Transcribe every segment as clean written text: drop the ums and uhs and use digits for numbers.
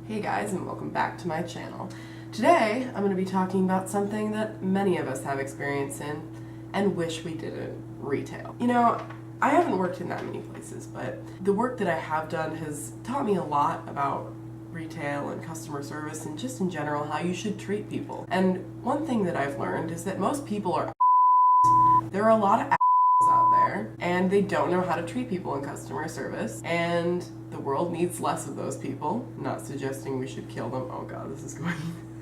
Hey guys, and welcome back to my channel. Today I'm going to be talking about something that many of us have experience in and wish we didn't: retail. You know, I haven't worked in that many places, but the work that I have done has taught me a lot about retail and customer service and just in general how you should treat people. And one thing that I've learned is that most people are there are a lot of out there and they don't know how to treat people in customer service, and the world needs less of those people. I'm not suggesting we should kill them. Oh god, this is going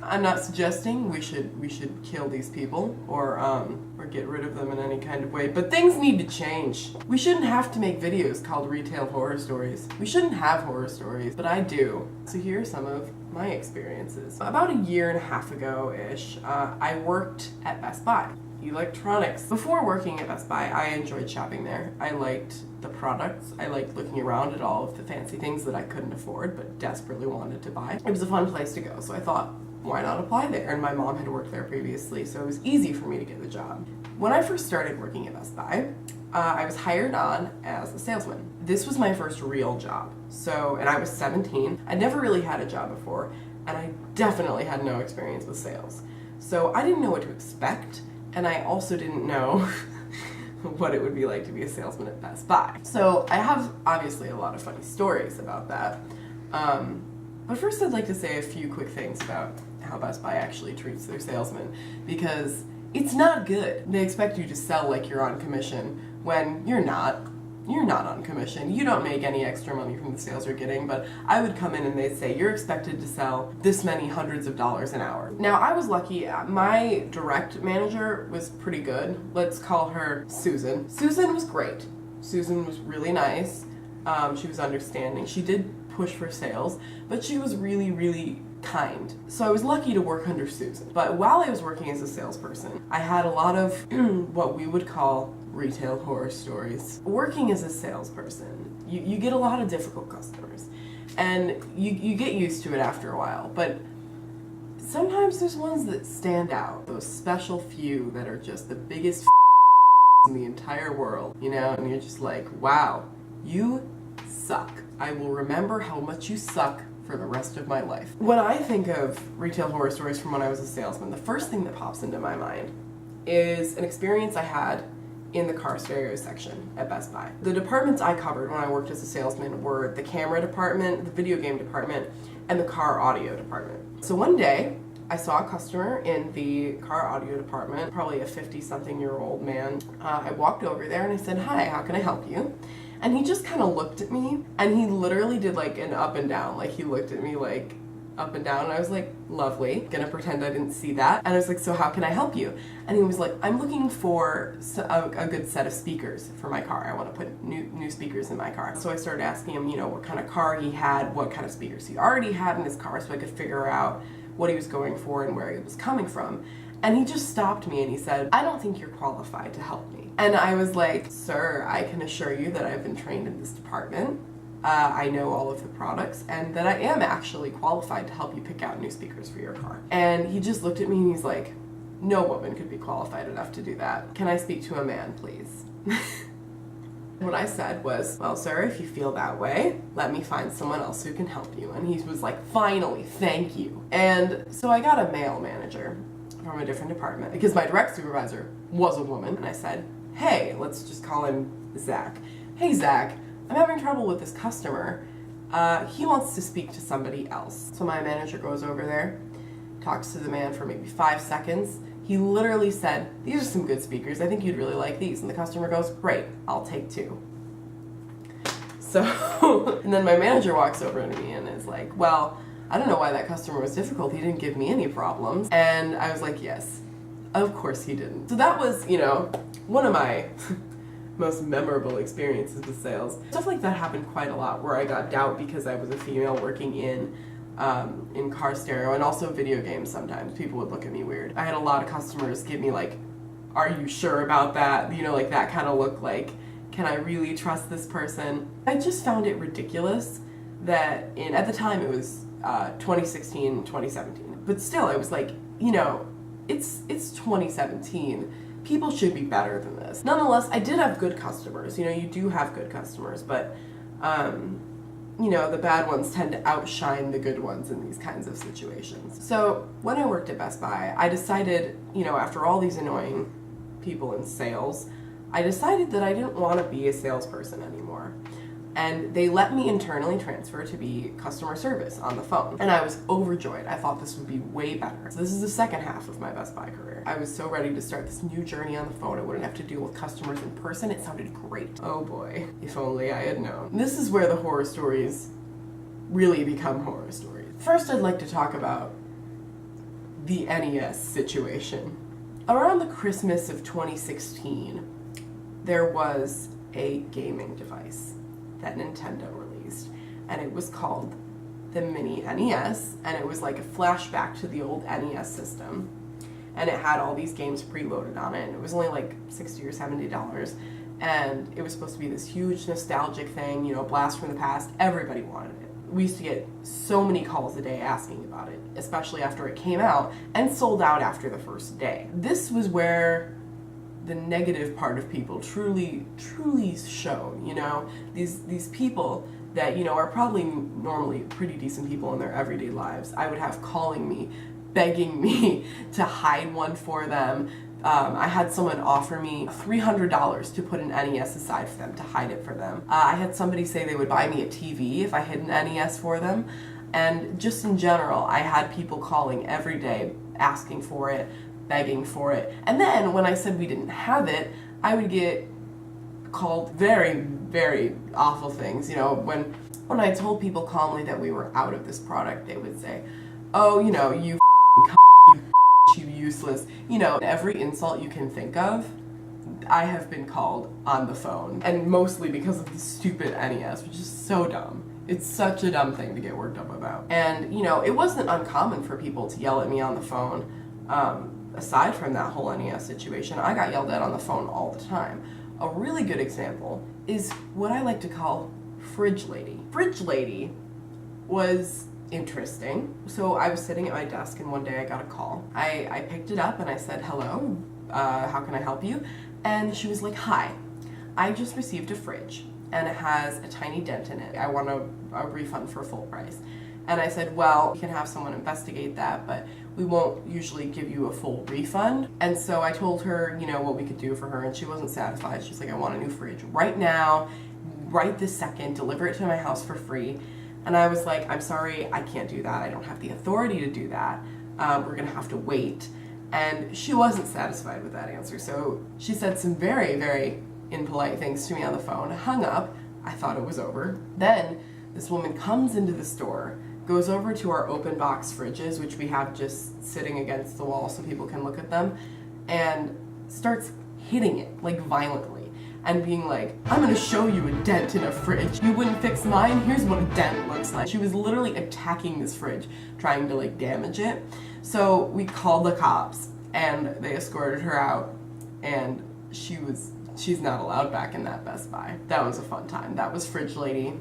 I'm not suggesting we should kill these people or get rid of them in any kind of way, but things need to change. We shouldn't have to make videos called retail horror stories. We shouldn't have horror stories, but I do. So here are some of my experiences. About a year and a half ago-ish, I worked at Best Buy. Electronics. Before working at Best Buy, I enjoyed shopping there. I liked the products. I liked looking around at all of the fancy things that I couldn't afford but desperately wanted to buy. It was a fun place to go, so I thought, why not apply there? And my mom had worked there previously, so it was easy for me to get the job. When I first started working at Best Buy, I was hired on as a salesman. This was my first real job. And I was 17. I'd never really had a job before, and I definitely had no experience with sales. So I didn't know what to expect, and I also didn't know what it would be like to be a salesman at Best Buy. So I have obviously a lot of funny stories about that. But first I'd like to say a few quick things about how Best Buy actually treats their salesmen, because it's not good. They expect you to sell like you're on commission when you're not. You're not on commission. You don't make any extra money from the sales you're getting, but I would come in and they'd say, you're expected to sell this many hundreds of dollars an hour. Now, I was lucky. My direct manager was pretty good. Let's call her Susan. Susan was great. Susan was really nice. She was understanding. She did push for sales, but she was really, really kind. So I was lucky to work under Susan. But while I was working as a salesperson, I had a lot of what we would call retail horror stories. Working as a salesperson, you get a lot of difficult customers, and you get used to it after a while, but sometimes there's ones that stand out. Those special few that are just the biggest in the entire world, you know, and you're just like, wow, you suck. I will remember how much you suck for the rest of my life. When I think of retail horror stories from when I was a salesman, the first thing that pops into my mind is an experience I had in the car stereo section at Best Buy. The departments I covered when I worked as a salesman were the camera department, the video game department, and the car audio department. So one day, I saw a customer in the car audio department, probably a 50-something-year-old man. I walked over there and I said, hi, how can I help you? And he just kind of looked at me, and he literally did like an up and down. Like, he looked at me like up and down, and I was like, lovely. Gonna pretend I didn't see that. And I was like, so how can I help you? And he was like, I'm looking for a good set of speakers for my car. I want to put new speakers in my car. So I started asking him, you know, what kind of car he had, what kind of speakers he already had in his car, so I could figure out what he was going for and where he was coming from. And he just stopped me and he said, I don't think you're qualified to help me. And I was like, sir, I can assure you that I've been trained in this department. I know all of the products, and that I am actually qualified to help you pick out new speakers for your car. And he just looked at me and he's like, no woman could be qualified enough to do that. Can I speak to a man, please? What I said was, well, sir, if you feel that way, let me find someone else who can help you. And he was like, finally, thank you. And so I got a male manager from a different department because my direct supervisor was a woman. And I said, hey, let's just call him Zach. Hey, Zach, I'm having trouble with this customer. He wants to speak to somebody else. So my manager goes over there, talks to the man for maybe 5 seconds. He literally said, these are some good speakers. I think you'd really like these. And the customer goes, great, I'll take 2. So, and then my manager walks over to me and is like, well, I don't know why that customer was difficult. He didn't give me any problems. And I was like, yes, of course he didn't. So that was, you know, one of my most memorable experiences with sales. Stuff like that happened quite a lot, where I got doubt because I was a female working in car stereo and also video games. Sometimes people would look at me weird. I had a lot of customers give me like, are you sure about that? You know, like that kind of look, like, can I really trust this person? I just found it ridiculous that at the time it was 2016, 2017. But still, I was like, you know, it's 2017. People should be better than this. Nonetheless, I did have good customers. You know, you do have good customers, but you know, the bad ones tend to outshine the good ones in these kinds of situations. So when I worked at Best Buy, I decided, you know, after all these annoying people in sales, I decided that I didn't want to be a salesperson anymore. And they let me internally transfer to be customer service on the phone. And I was overjoyed. I thought this would be way better. So this is the second half of my Best Buy career. I was so ready to start this new journey on the phone. I wouldn't have to deal with customers in person. It sounded great. Oh boy, if only I had known. This is where the horror stories really become horror stories. First, I'd like to talk about the NES situation. Around the Christmas of 2016, there was a gaming device that Nintendo released, and it was called the Mini NES, and it was like a flashback to the old NES system, and it had all these games preloaded on it, and it was only like $60 or $70, and it was supposed to be this huge nostalgic thing, you know, blast from the past. Everybody wanted it. We used to get so many calls a day asking about it, especially after it came out, and sold out after the first day. This was where the negative part of people truly shone, you know? These people that, you know, are probably normally pretty decent people in their everyday lives, I would have calling me, begging me to hide one for them. I had someone offer me $300 to put an NES aside for them, to hide it for them. I had somebody say they would buy me a TV if I hid an NES for them. And just in general, I had people calling every day asking for it, begging for it. And then when I said we didn't have it, I would get called very awful things. You know, when I told people calmly that we were out of this product, they would say, oh, you know, you you useless. You know, every insult you can think of, I have been called on the phone. And mostly because of the stupid NES, which is so dumb. It's such a dumb thing to get worked up about. And, you know, it wasn't uncommon for people to yell at me on the phone. Aside from that whole NES situation, I got yelled at on the phone all the time. A really good example is what I like to call Fridge Lady. Fridge Lady was interesting. So I was sitting at my desk and one day I got a call. I picked it up and I said, hello, how can I help you? And she was like, hi, I just received a fridge and it has a tiny dent in it. I want a refund for full price. And I said, well, you can have someone investigate that, but we won't usually give you a full refund. And so I told her, you know, what we could do for her, and she wasn't satisfied. She's like, I want a new fridge right now, right this second, deliver it to my house for free. And I was like, I'm sorry, I can't do that. I don't have the authority to do that. We're gonna have to wait. And she wasn't satisfied with that answer. So she said some very impolite things to me on the phone, hung up. I thought it was over. Then this woman comes into the store, goes over to our open box fridges, which we have just sitting against the wall so people can look at them, and starts hitting it, like violently, and being like, I'm gonna show you a dent in a fridge. You wouldn't fix mine? Here's what a dent looks like. She was literally attacking this fridge, trying to like damage it. So we called the cops, and they escorted her out, and she's not allowed back in that Best Buy. That was a fun time. That was Fridge Lady.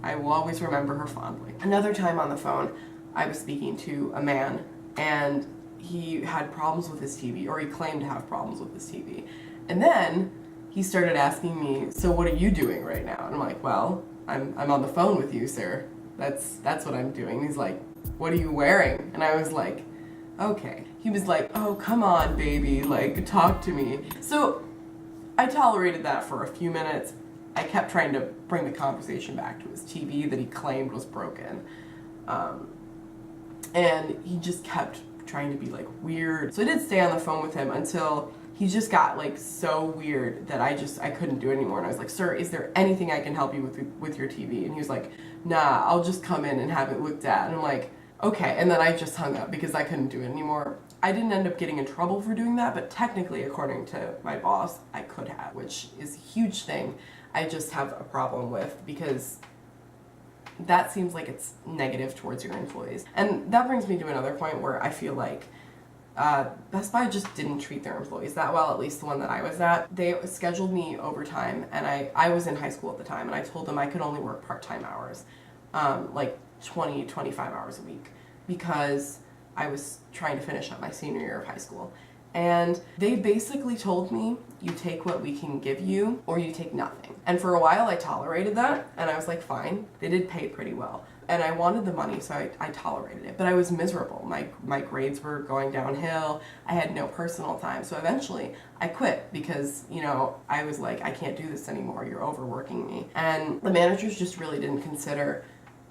I will always remember her fondly. Another time on the phone, I was speaking to a man, and he had problems with his TV, or he claimed to have problems with his TV. And then he started asking me, so what are you doing right now? And I'm like, well, I'm on the phone with you, sir. That's what I'm doing. And he's like, what are you wearing? And I was like, okay. He was like, oh, come on, baby, like, talk to me. So I tolerated that for a few minutes. I kept trying to bring the conversation back to his TV that he claimed was broken. And he just kept trying to be like weird. So I did stay on the phone with him until he just got like so weird that I couldn't do it anymore. And I was like, sir, is there anything I can help you with your TV? And he was like, nah, I'll just come in and have it looked at. And I'm like, okay. And then I just hung up because I couldn't do it anymore. I didn't end up getting in trouble for doing that, but technically, according to my boss, I could have, which is a huge thing. I just have a problem with, because that seems like it's negative towards your employees. And that brings me to another point where I feel like Best Buy just didn't treat their employees that well, at least the one that I was at. They scheduled me overtime, and I was in high school at the time, and I told them I could only work part-time hours, like 25 hours a week, because I was trying to finish up my senior year of high school. And they basically told me, you take what we can give you or you take nothing. And for a while I tolerated that, and I was like, fine. They did pay pretty well. And I wanted the money, so I tolerated it. But I was miserable. My grades were going downhill. I had no personal time. So eventually I quit because, you know, I was like, I can't do this anymore. You're overworking me. And the managers just really didn't consider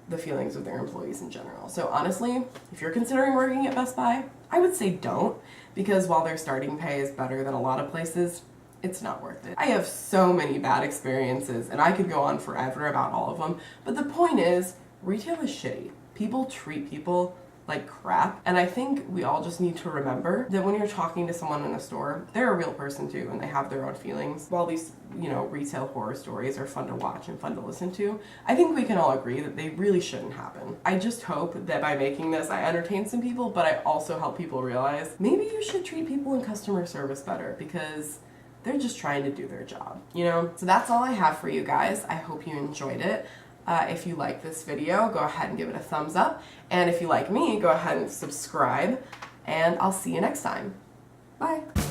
the feelings of their employees in general. So honestly, if you're considering working at Best Buy, I would say don't, because while their starting pay is better than a lot of places, it's not worth it. I have so many bad experiences, and I could go on forever about all of them, but the point is, retail is shitty. People treat people like crap, and I think we all just need to remember that when you're talking to someone in a store, they're a real person too, and they have their own feelings. While these, you know, retail horror stories are fun to watch and fun to listen to, I think we can all agree that they really shouldn't happen. I just hope that by making this, I entertain some people, but I also help people realize maybe you should treat people in customer service better, because they're just trying to do their job, you know? So that's all I have for you guys. I hope you enjoyed it. If you like this video, go ahead and give it a thumbs up. And if you like me, go ahead and subscribe. And I'll see you next time. Bye.